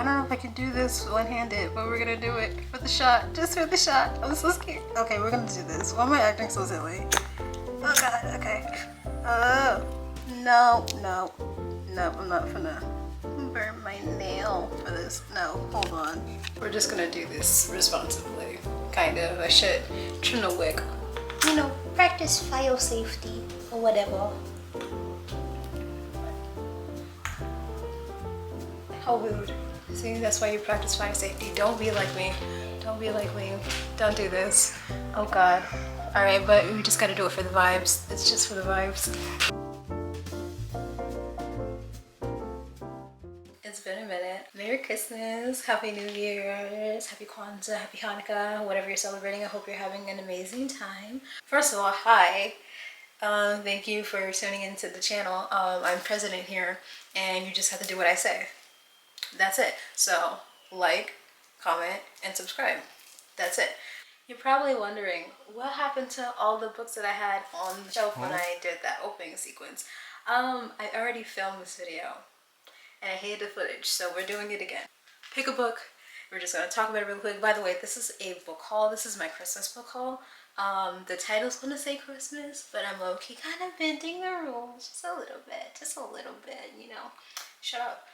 I don't know if I can do this one-handed, but we're gonna do it for the shot. Just for the shot. I'm so scared. Okay, we're gonna do this. Why am I acting so silly? Oh god, okay. Oh, no, no. No, I'm not gonna burn my nail for this. No, hold on. We're just gonna do this responsibly. Kind of. I should trim the wick. You know, practice fire safety or whatever. How rude. See, that's why you practice fire safety. Don't be like me. Don't be like me. Don't do this. Oh god. Alright, but we just gotta do it for the vibes. It's just for the vibes. It's been a minute. Merry Christmas, Happy New Year's, Happy Kwanzaa, Happy Hanukkah, whatever you're celebrating. I hope you're having an amazing time. First of all, hi. Thank you for tuning into the channel. I'm president here, and you just have to do what I say. That's it. So, like, comment, and subscribe. That's it. You're probably wondering, what happened to all the books that I had on the shelf when I did that opening sequence? I already filmed this video, and I hated the footage, so we're doing it again. Pick a book. We're just going to talk about it real quick. By the way, this is a book haul. This is my Christmas book haul. The title's going to say Christmas, but I'm low-key kind of bending the rules just a little bit, you know. Shut up.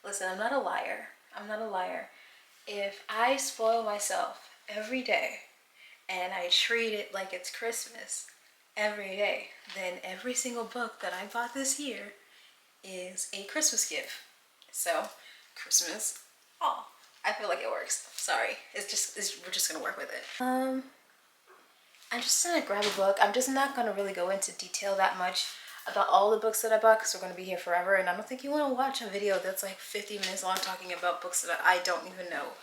Listen, I'm not a liar. I'm not a liar. If I spoil myself every day and I treat it like it's Christmas every day, then every single book that I bought this year is a Christmas gift. So, Christmas. Oh, I feel like it works. Sorry. We're just gonna work with it. I'm just gonna grab a book. I'm just not gonna really go into detail that much about all the books that I bought because we're going to be here forever, and I don't think you want to watch a video that's like 50 minutes long talking about books that I don't even know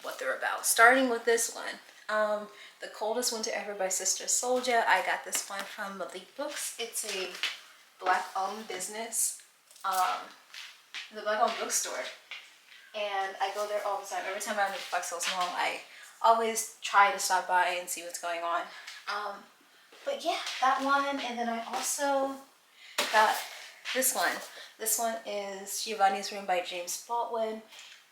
what they're about. Starting with this one, The Coldest Winter Ever by Sister Souljah. I got this one from Malik Books. It's a black-owned business, the black-owned bookstore, and I go there all the time. Every time I'm in Flexos Mall, I always try to stop by and see what's going on. But yeah, that one, and then I also got this one. This one is Giovanni's Room by James Baldwin.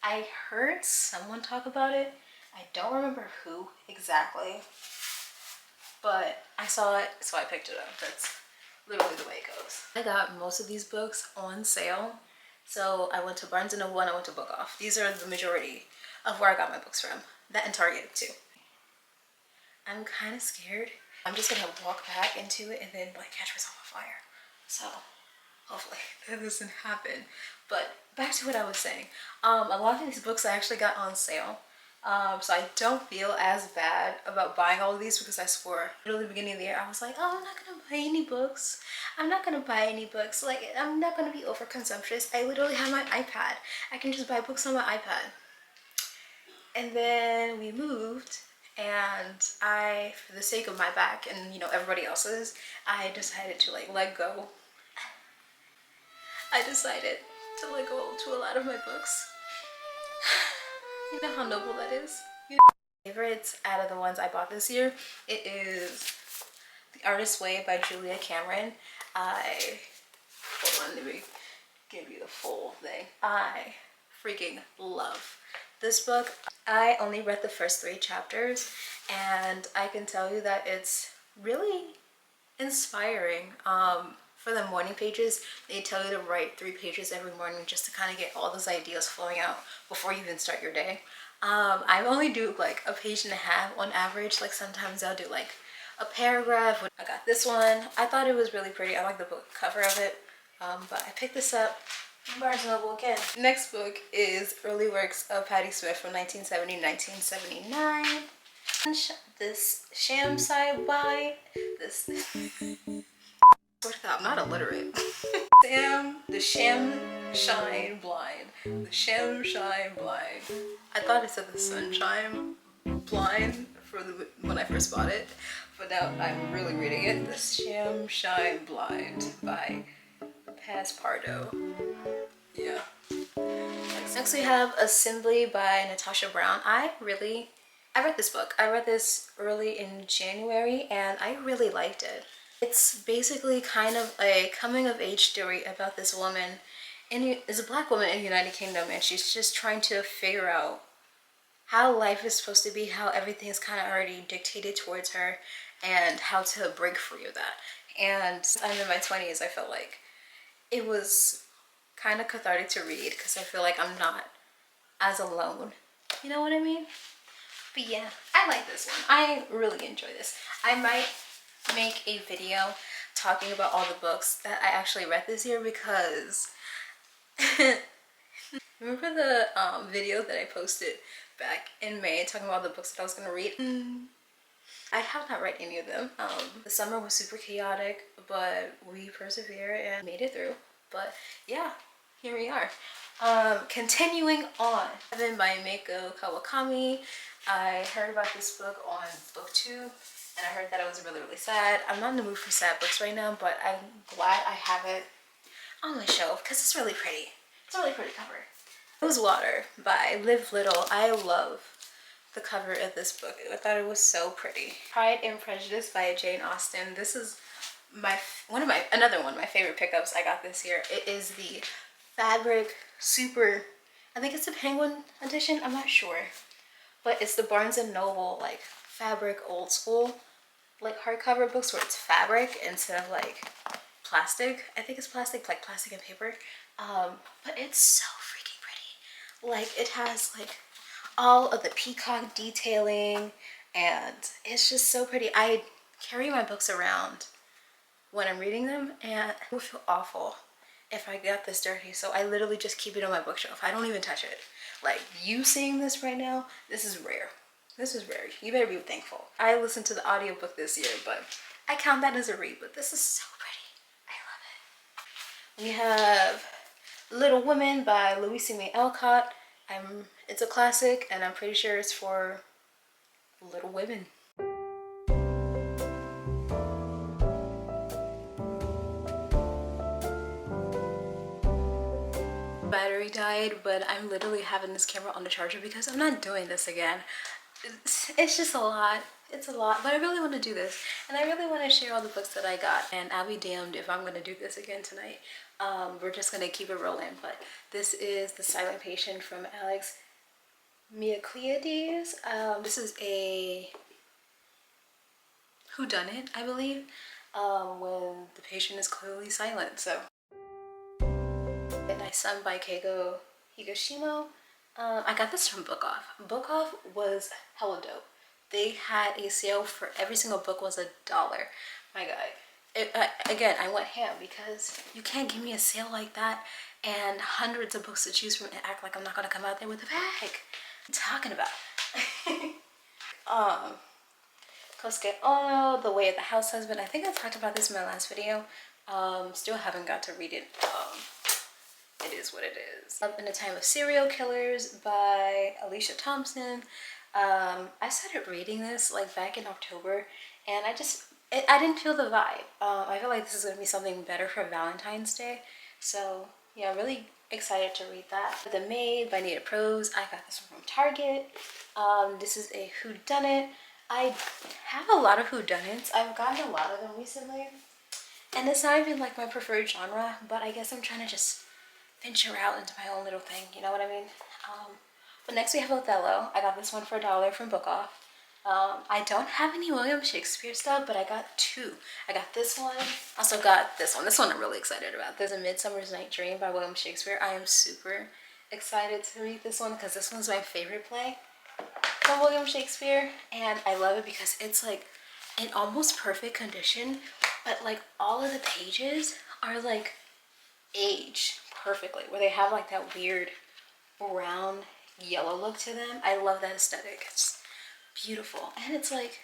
I heard someone talk about it. I don't remember who exactly, but I saw it, so I picked it up. That's literally the way it goes. I got most of these books on sale. So I went to Barnes & Noble and I went to Book Off. These are the majority of where I got my books from. That and Target too. I'm kind of scared. I'm just gonna walk back into it and then like catch myself on fire. So hopefully that doesn't happen. But back to what I was saying. A lot of these books I actually got on sale. So I don't feel as bad about buying all of these because I swore literally the beginning of the year I was like, oh, I'm not gonna buy any books. I'm not gonna buy any books. Like, I'm not gonna be over consumptuous. I literally have my iPad. I can just buy books on my iPad. And then we moved, and I, for the sake of my back and, you know, everybody else's, I decided to like let go. I decided to let go to a lot of my books. You know how noble that is? You know? Favorites out of the ones I bought this year, it is The Artist's Way by Julia Cameron. Hold on, let me give you the full thing. I freaking love this book. I only read the first 3 chapters, and I can tell you that it's really inspiring. For the morning pages, they tell you to write 3 pages every morning just to kind of get all those ideas flowing out before you even start your day. I only do like a page and a half on average. Like sometimes I'll do like a paragraph. I got this one. I thought it was really pretty. I like the book cover of it. But I picked this up from Barnes & Noble again. Next book is Early Works of Patti Smith from 1970-1979. This Sham Side by this. I'm not illiterate. The Sham Shine Blind. The Sham Shine Blind. I thought it said the Sunshine Blind when I first bought it, but now I'm really reading it. The Sham Shine Blind by Passepartout. Yeah. Next we have Assembly by Natasha Brown. I read this book. I read this early in January and I really liked it. It's basically kind of a coming of age story about this woman is a black woman in the United Kingdom, and she's just trying to figure out how life is supposed to be, how everything is kind of already dictated towards her, and how to break free of that. And I'm in my 20s, I felt like it was kind of cathartic to read because I feel like I'm not as alone. You know what I mean? But yeah, I like this one. I really enjoy this. I might make a video talking about all the books that I actually read this year because remember the video that I posted back in May talking about the books that I was going to read? I have not read any of them. The summer was super chaotic, but we persevered and made it through. But yeah, here we are. Continuing on, Heaven by Meiko Kawakami. I heard about this book on booktube, and I heard that it was really, really sad. I'm not in the mood for sad books right now, but I'm glad I have it on my shelf because it's really pretty. It's a really pretty cover. Rose Water by Liv Little. I love the cover of this book. I thought it was so pretty. Pride and Prejudice by Jane Austen. This is another one of my favorite pickups I got this year. It is the fabric super, I think it's the Penguin edition, I'm not sure, but it's the Barnes and Noble like fabric old school like hardcover books where it's fabric instead of like plastic. I think it's plastic, like plastic and paper. But it's so freaking pretty. Like it has like all of the peacock detailing, and it's just so pretty. I carry my books around when I'm reading them, and I would feel awful if I got this dirty, so I literally just keep it on my bookshelf. I don't even touch it. Like, you seeing this right now, this is rare. This is rare. You better be thankful. I listened to the audiobook this year, but I count that as a read, but this is so pretty. I love it. We have Little Women by Louisa May Alcott. It's a classic, and I'm pretty sure it's for little women. Battery died, but I'm literally having this camera on the charger because I'm not doing this again. It's just a lot. It's a lot, but I really want to do this, and I really want to share all the books that I got, and I'll be damned if I'm going to do this again tonight. We're just going to keep it rolling, but this is The Silent Patient from Alex Miacliades. This is a whodunit, I believe, when the patient is clearly silent. So, My Son by Keigo Higashimo. I got this from Book Off. Book Off was hella dope. They had a sale for every single book was $1. My God. Again, I went ham because you can't give me a sale like that and hundreds of books to choose from and act like I'm not gonna come out there with a bag. What I'm talking about. Kosuke Ono, The Way of the House Husband. I think I talked about this in my last video. Still haven't got to read it. It is what it is. Up in a Time of Serial Killers by Alicia Thompson. I started reading this like back in October, and I didn't feel the vibe. I feel like this is going to be something better for Valentine's Day. So yeah, really excited to read that. The Maid by Nita Prose. I got this one from Target. This is a whodunit. I have a lot of whodunits. I've gotten a lot of them recently, and it's not even like my preferred genre, but I guess I'm trying to just venture out into my own little thing, you know what I mean? But next we have Othello. I got this one for $1 from Book Off. I don't have any William Shakespeare stuff, but I got two. I got this one. Also got this one. This one I'm really excited about. There's A Midsummer's Night Dream by William Shakespeare. I am super excited to read this one because this one's my favorite play from William Shakespeare, and I love it because it's like in almost perfect condition, but like all of the pages are like aged perfectly, where they have like that weird brown yellow look to them. I love that aesthetic. It's beautiful, and it's like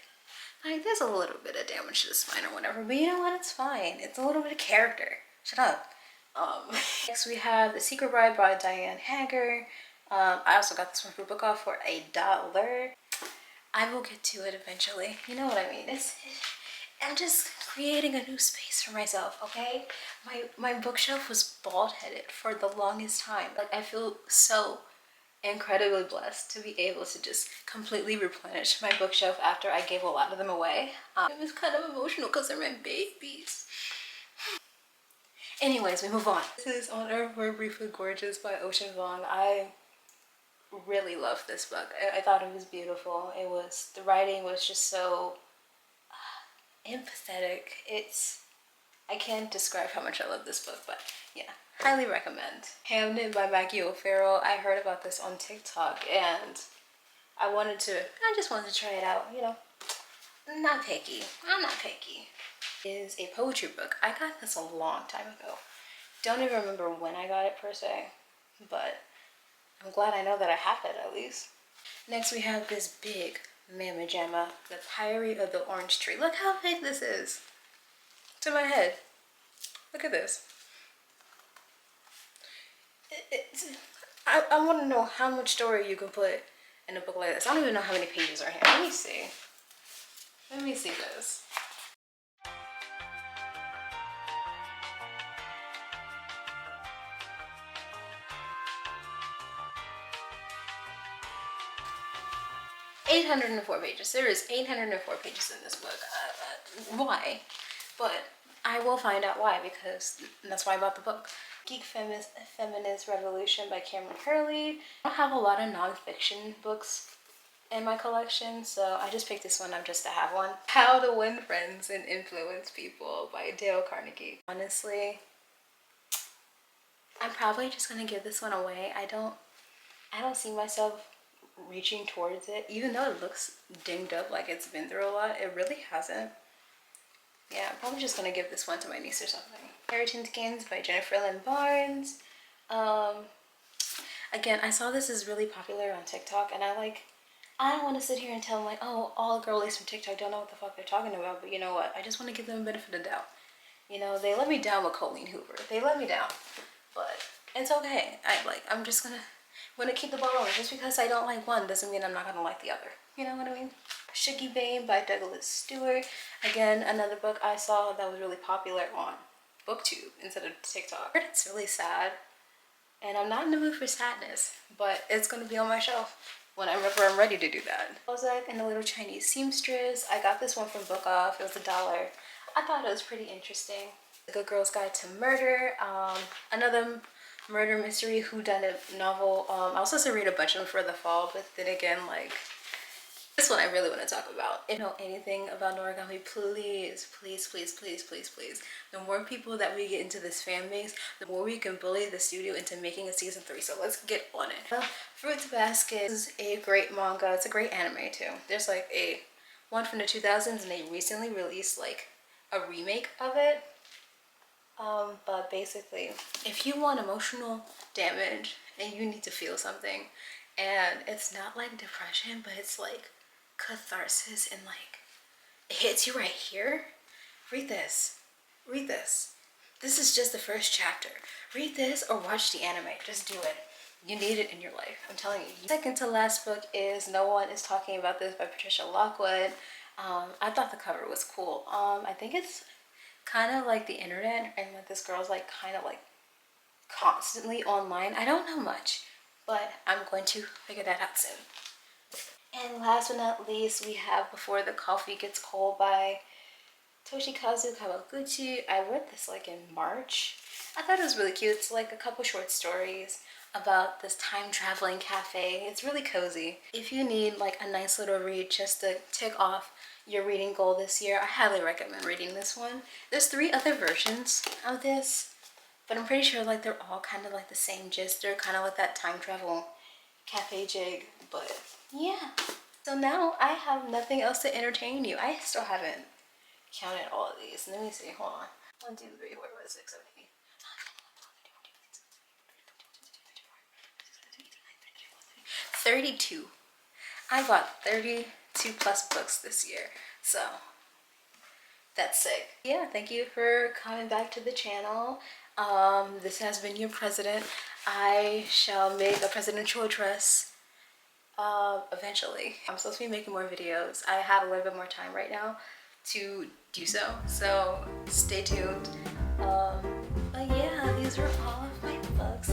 there's a little bit of damage to the spine or whatever, but you know what, it's fine. It's a little bit of character. Shut up. Next we have The Secret Bride by Diane Hager. I also got this one for Book Off for $1. I will get to it eventually. You know what I mean? I'm just creating a new space for myself, okay? My bookshelf was bald-headed for the longest time. Like, I feel so incredibly blessed to be able to just completely replenish my bookshelf after I gave a lot of them away. It was kind of emotional because they're my babies. Anyways, we move on. This is On Earth We're Briefly Gorgeous by Ocean Vuong. I really loved this book. I thought it was beautiful. The writing was just so empathetic. I can't describe how much I love this book, but yeah, highly recommend. Hamnet by Maggie O'Farrell. I heard about this on TikTok and I just wanted to try it out, you know. I'm not picky. Is a poetry book. I got this a long time ago. Don't even remember when I got it per se, but I'm glad I know that I have it at least. Next we have this big Mamma Jamma, The Diary of the Orange Tree. Look how big this is. To my head. Look at this. I want to know how much story you can put in a book like this. I don't even know how many pages are here. Let me see. Let me see this. $804 pages. There is 804 pages in this book. Why? But I will find out why, because that's why I bought the book. Geek Feminist Revolution by Cameron Hurley. I don't have a lot of nonfiction books in my collection, so I just picked this one up just to have one. How to Win Friends and Influence People by Dale Carnegie. Honestly, I'm probably just gonna give this one away. I don't see myself reaching towards it, even though it looks dinged up like it's been through a lot. It really hasn't. Yeah, I'm probably just gonna give this one to my niece or something. Inheritance Games by Jennifer Lynn Barnes. Again, I saw this is really popular on TikTok, and I don't want to sit here and tell them like, oh, all girlies from TikTok don't know what the fuck they're talking about, but you know what? I just want to give them a benefit of the doubt. You know, they let me down with Colleen Hoover. They let me down, but it's okay. I'm just gonna keep the ball rolling. Just because I don't like one doesn't mean I'm not gonna like the other. You know what I mean? Shuggy Bane by Douglas Stewart. Again, another book I saw that was really popular on BookTube instead of TikTok. It's really sad, and I'm not in the mood for sadness, but it's gonna be on my shelf whenever I'm ready to do that. Ozak and the Little Chinese Seamstress. I got this one from Book Off. It was $1. I thought it was pretty interesting. The Good Girl's Guide to Murder. Another murder mystery whodunit novel. I was supposed to read a bunch of them for the fall, but then again, like, this one I really want to talk about. If you know anything about Noragami, please. The more people that we get into this fan base, the more we can bully the studio into making a season 3. So let's get on it. Fruits Basket is a great manga. It's a great anime too. There's like one from the 2000s, and they recently released like a remake of it. But basically, if you want emotional damage and you need to feel something, and it's not like depression, but it's like catharsis, and like it hits you right here, read this. This is just the first chapter. Read this or watch the anime. Just do it. You need it in your life. I'm telling you. Second to last book is No One Is Talking About This by Patricia Lockwood. I thought the cover was cool. I think it's kind of like the internet, and like this girl's like kind of like constantly online. I don't know much, but I'm going to figure that out soon. And last but not least, we have Before the Coffee Gets Cold by Toshikazu Kawaguchi. I read this like in March. I thought it was really cute. It's like a couple short stories about this time traveling cafe. It's really cozy. If you need like a nice little read just to tick off your reading goal this year, I highly recommend reading this one. There's 3 other versions of this, but I'm pretty sure like they're all kind of like the same gist. They're kind of like that time travel cafe jig, but yeah. So now I have nothing else to entertain you. I still haven't counted all of these. Let me see. Hold on. 1, 2, 3, 4, 5, 6, 7, 8. 32. I bought 32 plus books this year, so that's sick. Yeah, thank you for coming back to the channel. This has been your president. I shall make a presidential address eventually. I'm supposed to be making more videos. I have a little bit more time right now to do so stay tuned. But yeah, these are all of my books.